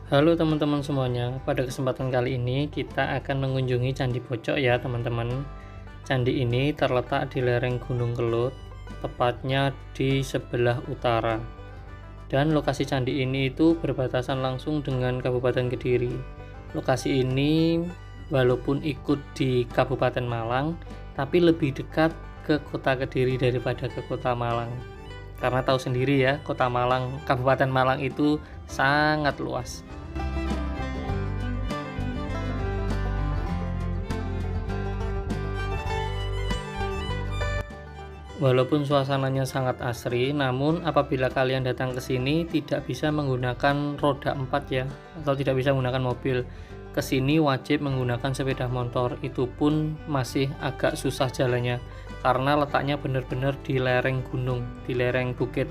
Halo teman-teman semuanya, pada kesempatan kali ini kita akan mengunjungi Candi Bojok ya teman-teman. Candi ini terletak di lereng Gunung Kelut, tepatnya di sebelah utara. Dan lokasi candi ini itu berbatasan langsung dengan Kabupaten Kediri. Lokasi ini walaupun ikut di Kabupaten Malang, tapi lebih dekat ke kota Kediri daripada ke kota Malang. Karena tahu sendiri ya, kota Malang, Kabupaten Malang itu sangat luas. Walaupun suasananya sangat asri, namun apabila kalian datang ke sini tidak bisa menggunakan roda 4 ya, atau tidak bisa menggunakan mobil. Ke sini wajib menggunakan sepeda motor, itu pun masih agak susah jalannya karena letaknya benar-benar di lereng gunung, di lereng bukit.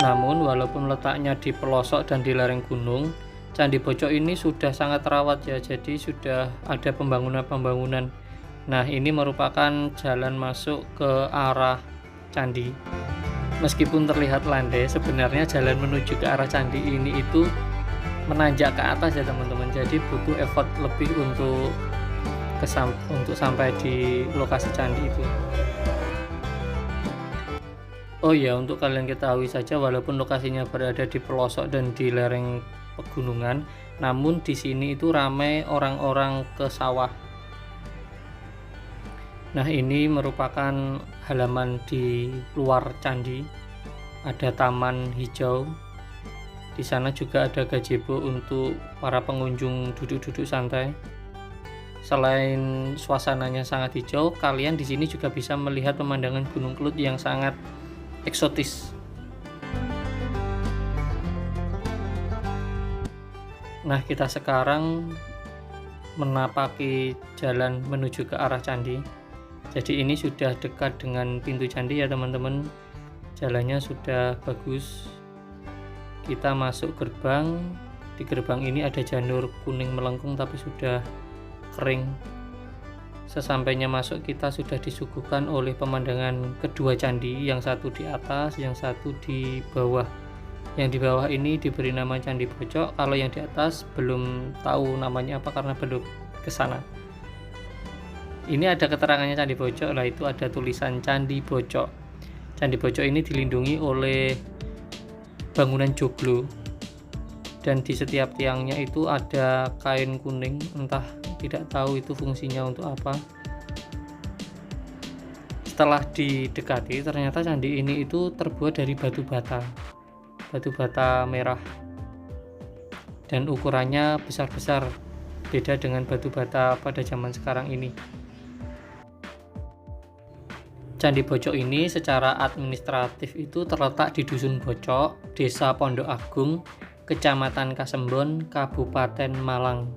Namun walaupun letaknya di pelosok dan di lereng gunung, Candi Bojok ini sudah sangat terawat ya, jadi sudah ada pembangunan-pembangunan. Nah, ini merupakan jalan masuk ke arah candi. Meskipun terlihat landai, sebenarnya jalan menuju ke arah candi ini itu menanjak ke atas ya teman-teman. Jadi butuh effort lebih untuk sampai di lokasi candi itu. Oh ya, untuk kalian ketahui saja, walaupun lokasinya berada di pelosok dan di lereng pegunungan, namun di sini itu ramai orang-orang ke sawah. Nah, ini merupakan halaman di luar candi. Ada taman hijau. Di sana juga ada gazebo untuk para pengunjung duduk-duduk santai. Selain suasananya sangat hijau, kalian di sini juga bisa melihat pemandangan Gunung Kelut yang sangat eksotis. Nah, kita sekarang menapaki jalan menuju ke arah candi. Jadi ini sudah dekat dengan pintu candi ya teman-teman. Jalannya sudah bagus. Kita masuk gerbang. Di gerbang ini ada janur kuning melengkung tapi sudah kering. Sesampainya masuk, kita sudah disuguhkan oleh pemandangan kedua candi, yang satu di atas, yang satu di bawah. Yang di bawah ini diberi nama Candi Bojok. Kalau yang di atas belum tahu namanya apa karena belum ke sana. Ini ada keterangannya Candi Bojok, lah itu ada tulisan Candi Bojok. Candi Bojok ini dilindungi oleh bangunan joglo, dan di setiap tiangnya itu ada kain kuning, entah tidak tahu itu fungsinya untuk apa. Setelah didekati, ternyata candi ini itu terbuat dari batu bata merah, dan ukurannya besar-besar, beda dengan batu bata pada zaman sekarang ini. Candi Bojok ini secara administratif itu terletak di Dusun Bojok, Desa Pondok Agung, Kecamatan Kasembon, Kabupaten Malang.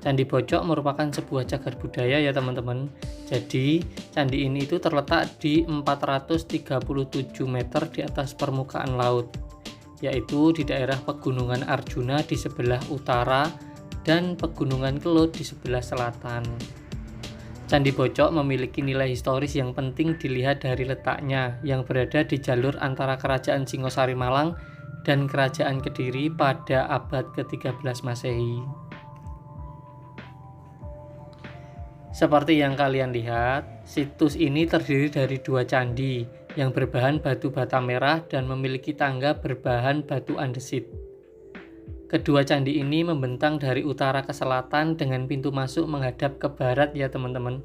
Candi Bojok merupakan sebuah cagar budaya ya teman-teman. Jadi candi ini itu terletak di 437 meter di atas permukaan laut, yaitu di daerah Pegunungan Arjuna di sebelah utara dan Pegunungan Kelut di sebelah selatan. Candi Bojok memiliki nilai historis yang penting dilihat dari letaknya yang berada di jalur antara Kerajaan Singosari Malang dan Kerajaan Kediri pada abad ke-13 Masehi. Seperti yang kalian lihat, situs ini terdiri dari dua candi yang berbahan batu bata merah dan memiliki tangga berbahan batu andesit. Kedua candi ini membentang dari utara ke selatan dengan pintu masuk menghadap ke barat ya teman-teman.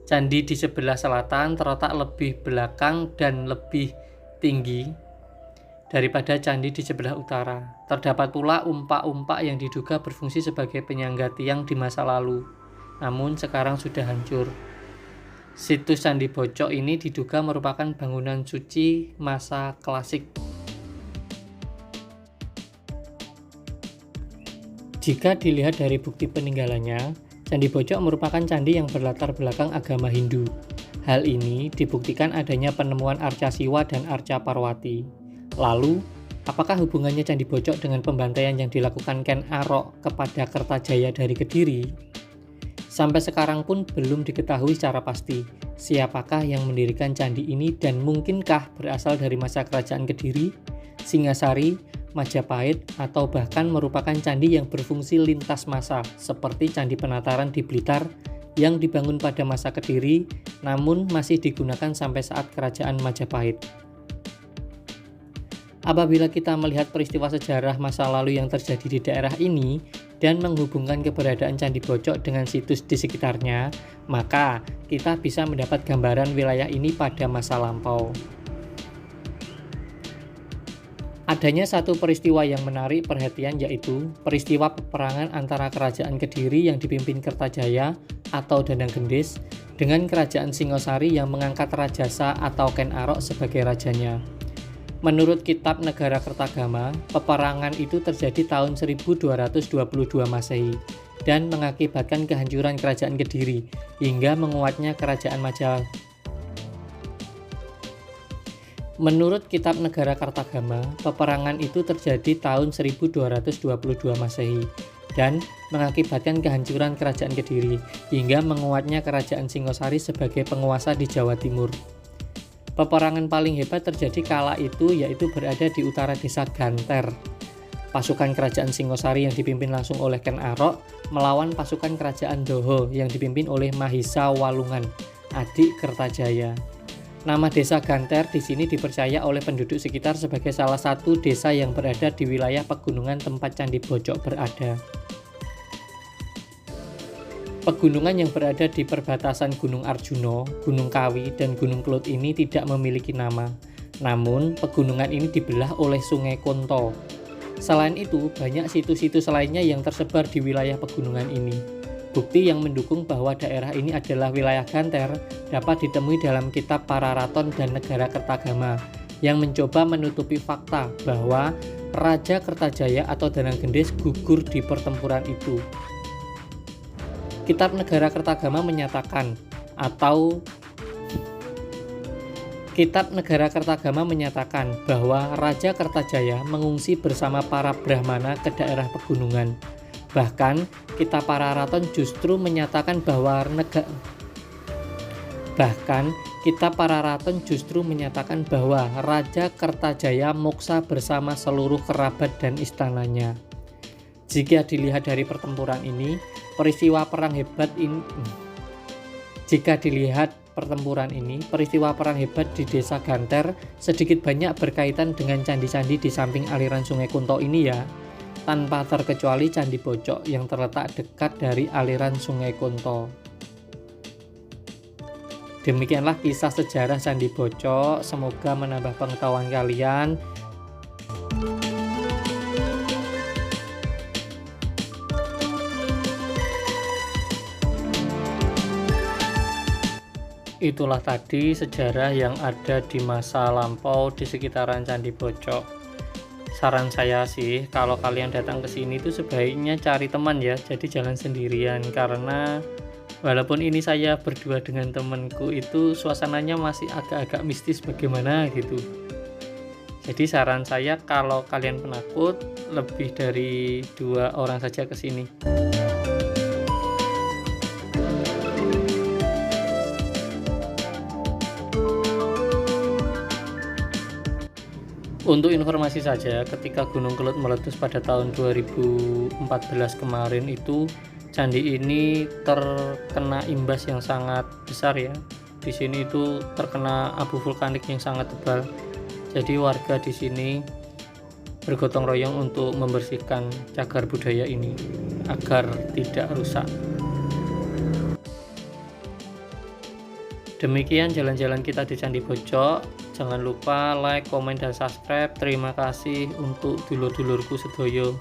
Candi di sebelah selatan terletak lebih belakang dan lebih tinggi daripada candi di sebelah utara. Terdapat pula umpak-umpak yang diduga berfungsi sebagai penyangga tiang di masa lalu, namun sekarang sudah hancur. Situs Candi Bojok ini diduga merupakan bangunan suci masa klasik. Jika dilihat dari bukti peninggalannya, Candi Bojok merupakan candi yang berlatar belakang agama Hindu. Hal ini dibuktikan adanya penemuan arca Siwa dan arca Parwati. Lalu, apakah hubungannya Candi Bojok dengan pembantaian yang dilakukan Ken Arok kepada Kertajaya dari Kediri? Sampai sekarang pun belum diketahui secara pasti siapakah yang mendirikan candi ini dan mungkinkah berasal dari masa kerajaan Kediri, Singasari, Majapahit, atau bahkan merupakan candi yang berfungsi lintas masa seperti Candi Penataran di Blitar yang dibangun pada masa Kediri namun masih digunakan sampai saat Kerajaan Majapahit. Apabila kita melihat peristiwa sejarah masa lalu yang terjadi di daerah ini dan menghubungkan keberadaan Candi Bojok dengan situs di sekitarnya, maka kita bisa mendapat gambaran wilayah ini pada masa lampau. Adanya satu peristiwa yang menarik perhatian, yaitu peristiwa peperangan antara Kerajaan Kediri yang dipimpin Kertajaya atau Danang Gendis dengan Kerajaan Singosari yang mengangkat Rajasa atau Ken Arok sebagai rajanya. Menurut Kitab Negara Kertagama, peperangan itu terjadi tahun 1222 Masehi dan mengakibatkan kehancuran Kerajaan Kediri hingga menguatnya Kerajaan Majapahit. Menurut Kitab Negara Kertagama, peperangan itu terjadi tahun 1222 Masehi dan mengakibatkan kehancuran Kerajaan Kediri hingga menguatnya Kerajaan Singosari sebagai penguasa di Jawa Timur. Peperangan paling hebat terjadi kala itu yaitu berada di utara desa Ganter. Pasukan Kerajaan Singosari yang dipimpin langsung oleh Ken Arok melawan pasukan Kerajaan Doho yang dipimpin oleh Mahisa Walungan, adik Kertajaya. Nama desa Ganter di sini dipercaya oleh penduduk sekitar sebagai salah satu desa yang berada di wilayah pegunungan tempat Candi Bojok berada. Pegunungan yang berada di perbatasan Gunung Arjuno, Gunung Kawi, dan Gunung Kelut ini tidak memiliki nama. Namun, pegunungan ini dibelah oleh Sungai Konto. Selain itu, banyak situs-situs lainnya yang tersebar di wilayah pegunungan ini. Bukti yang mendukung bahwa daerah ini adalah wilayah Ganter dapat ditemui dalam Kitab Pararaton dan Negara Kertagama yang mencoba menutupi fakta bahwa Raja Kertajaya atau Danang Gendis gugur di pertempuran itu. Kitab Negara Kertagama menyatakan bahwa Raja Kertajaya mengungsi bersama para Brahmana ke daerah pegunungan. Bahkan, Kitab Pararaton justru menyatakan bahwa Raja Kertajaya moksa bersama seluruh kerabat dan istananya. Jika dilihat dari pertempuran ini, peristiwa perang hebat di desa Ganter sedikit banyak berkaitan dengan candi-candi di samping aliran Sungai Kunto ini ya. Tanpa terkecuali Candi Bojok yang terletak dekat dari aliran Sungai Kunto. Demikianlah kisah sejarah Candi Bojok, semoga menambah pengetahuan kalian. Itulah tadi sejarah yang ada di masa lampau di sekitaran Candi Bojok. Saran saya sih, kalau kalian datang ke sini tuh sebaiknya cari teman ya, jadi jangan sendirian, karena walaupun ini saya berdua dengan temanku itu suasananya masih agak-agak mistis bagaimana gitu. Jadi saran saya kalau kalian penakut, lebih dari 2 orang saja ke sini. Untuk informasi saja, ketika Gunung Kelut meletus pada tahun 2014 kemarin itu, candi ini terkena imbas yang sangat besar ya. Di sini itu terkena abu vulkanik yang sangat tebal. Jadi warga di sini bergotong royong untuk membersihkan cagar budaya ini agar tidak rusak. Demikian jalan-jalan kita di Candi Bojok. Jangan lupa like, komen, dan subscribe. Terima kasih untuk dulur-dulurku sedoyo.